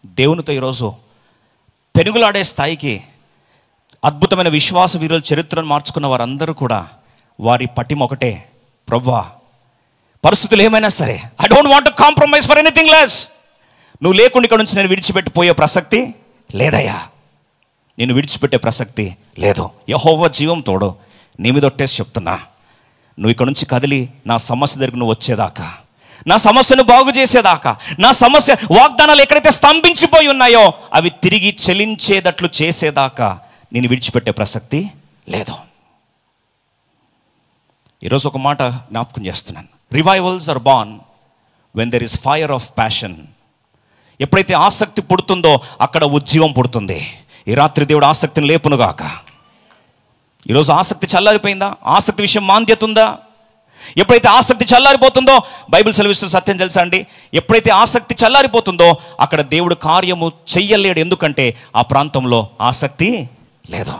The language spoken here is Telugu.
దేవునితో ఈరోజు పెనుగులాడే స్థాయికి అద్భుతమైన విశ్వాస వీరుల చరిత్రను మార్చుకున్న వారందరూ కూడా వారి పటిమ ఒకటే, ప్రభువా పరిస్థితులు ఏమైనా సరే I don't want to compromise for anything less. నువ్వు లేకుండా ఇక్కడ నుంచి నేను విడిచిపెట్టిపోయే ప్రసక్తి లేదయ్యా, నేను విడిచిపెట్టే ప్రసక్తి లేదు. యెహోవా జీవం తోడు, నీ మీద ఒట్టేసి చెప్తున్నా, నువ్వు ఇక్కడ నుంచి కదిలి నా సమస్య దగ్గర నువ్వు వచ్చేదాకా, నా సమస్యను బాగు చేసేదాకా, నా సమస్య వాగ్దానాలు ఎక్కడైతే స్తంభించిపోయి ఉన్నాయో అవి తిరిగి చెలించేటట్లు చేసేదాకా నేను విడిచిపెట్టే ప్రసక్తి లేదు. ఈరోజు ఒక మాట జ్ఞాపకం చేస్తున్నాను. Revivals are born when there is fire of passion. ఎప్పుడైతే ఆసక్తి పుడుతుందో అక్కడ ఉజ్జీవం పుడుతుంది. ఈ రాత్రి దేవుడు ఆసక్తిని లేపునుగాక. ఈరోజు ఆసక్తి చల్లారిపోయిందా? ఆసక్తి విషయం మాంద్యత ఉందా? ఎప్పుడైతే ఆసక్తి చల్లారిపోతుందో, బైబిల్ సెలవిస్తున్న సత్యం తెలుసా అండి, ఎప్పుడైతే ఆసక్తి చల్లారిపోతుందో అక్కడ దేవుడు కార్యము చెయ్యలేడు. ఎందుకంటే ఆ ప్రాంతంలో ఆసక్తి లేదు.